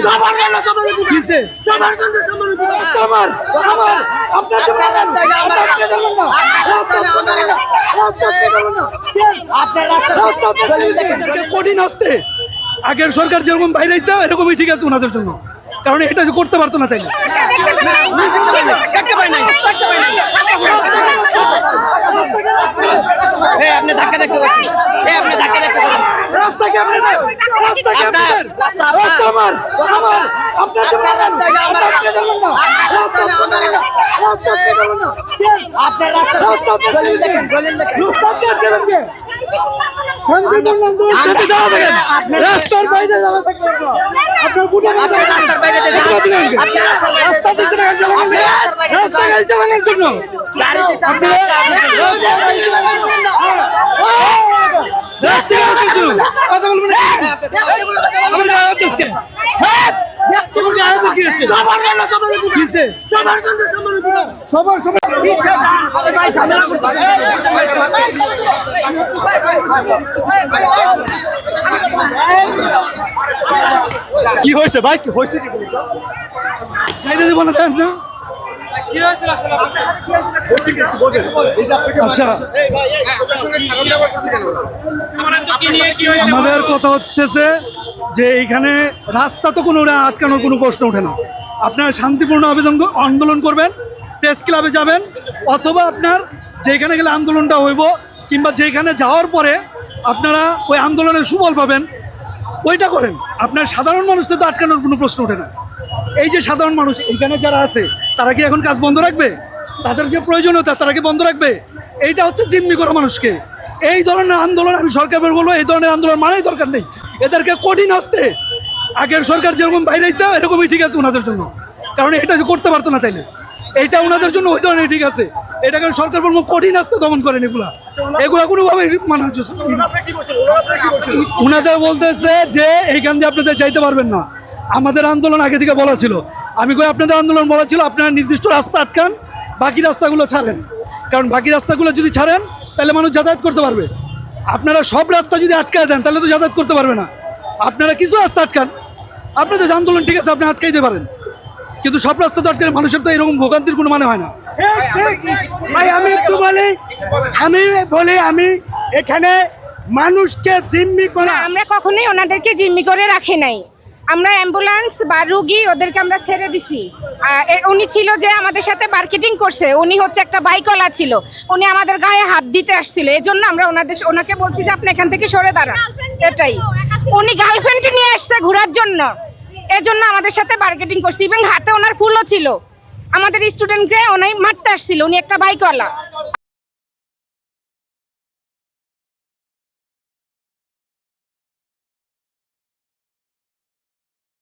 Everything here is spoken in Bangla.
সবার জন্য সম্মান অধিকার কিসে? সবার জন্য সম্মান অধিকার রাস্তা আমার আপনার জন্য রাস্তা কঠিন আসতে আগের সরকার যেরকম বাইরে এরকমই ঠিক আছে ওনাদের জন্য, কারণ এটা যে করতে পারতো না তাইলে আপনি ধাক্কা দেখতে পাচ্ছেন, আপনি ধাক্কা দেখতে পাচ্ছেন। রাস্তাকে আপনাদের রাস্তা আমার আপনার জন্য রাস্তা আপনার রাস্তা রাস্তার বাইরে আপনার বুটে রাস্তার বাইরে রাস্তা দিচ্ছে না রাস্তা গাড়ি চালানোর জন্য কথা বলবেন সবার জন্য সম্মান অধিকার সবার জন্য সম্মান অধিকার সবার সবার কি হয়েছে ভাই, কি হয়েছে? চাইতে দেবো না দেন না। আচ্ছা, আমাদের কথা হচ্ছে যে এইখানে রাস্তা তো কোনো আটকানোর কোনো প্রশ্ন ওঠে না। আপনার শান্তিপূর্ণ আন্দোলন করবেন, প্রেস ক্লাবে যাবেন, অথবা আপনার যেখানে গেলে আন্দোলনটা হইব কিংবা যেখানে যাওয়ার পরে আপনারা ওই আন্দোলনের সুফল পাবেন ওইটা করেন। আপনার সাধারণ মানুষদের তো আটকানোর কোনো প্রশ্ন ওঠে না। এই যে সাধারণ মানুষ এখানে যারা আছে তারা কি এখন কাজ বন্ধ রাখবে? তাদের যে প্রয়োজনীয়তা তারা কি বন্ধ রাখবে? এইটা হচ্ছে জিম্মি করা মানুষকে। এই ধরনের আন্দোলন আমি সরকারের বলবো এই ধরনের আন্দোলন মানেই দরকার নেই। এদেরকে কঠিন আসতে আগের সরকার যেরকম বাইরে এরকমই ঠিক আছে ওনাদের জন্য, কারণ এটা যে করতে পারতো না তাইলে এইটা ওনাদের জন্য ওই ধরনের ঠিক আছে। এটাকে সরকার বলবো কঠিন আসতে দমন করেন। এগুলা কোনোভাবে মানা হচ্ছে। ওনাদের বলতেছে যে এইখান দিয়ে আপনাদের যাইতে পারবেন না। আমাদের আন্দোলন আগে থেকে বলা ছিল, আমি কই আপনাদের আন্দোলন বলা ছিল আপনারা নির্দিষ্ট রাস্তা আটকান, বাকি রাস্তাগুলো ছাড়েন, কারণ বাকি রাস্তাগুলো যদি ছাড়েন তাহলে মানুষ যাতায়াত করতে পারবে। আপনারা সব রাস্তা যদি আটকায় দেন তাহলে তো যাতায়াত করতে পারবে না। আপনারা কিছু রাস্তা আটকান, আপনাদের আন্দোলন ঠিক আছে আপনি আটকাইতে পারেন, কিন্তু সব রাস্তা তো আটকালে মানুষের তো এরকম ভোগান্তির কোনো মানে হয় না। ভাই আমি একটু বলি আমি এখানে মানুষকে জিম্মি করা আমরা কখনোই ওনাদেরকে জিম্মি করে রাখি নাই। আমরা অ্যাম্বুলেন্স বা রুগী ওদেরকে আমরা ছেড়ে দিছি। উনি ছিল যে আমাদের সাথে মার্কেটিং করছে, উনি হচ্ছে একটা বাইকওয়ালা ছিল, উনি আমাদের গায়ে হাত দিতে আসছিল। এই জন্য আমরা ওনাকে বলছি যে আপনি এখান থেকে সরে দাঁড়ান। এটাই, উনি গার্লফ্রেন্ড নিয়ে আসছে ঘোরার জন্য, এজন্য আমাদের সাথে মার্কেটিং করছে। এবং হাতে ওনার ফুলও ছিল। আমাদের স্টুডেন্টকে উনি মারতে আসছিল, উনি একটা বাইকওয়ালা।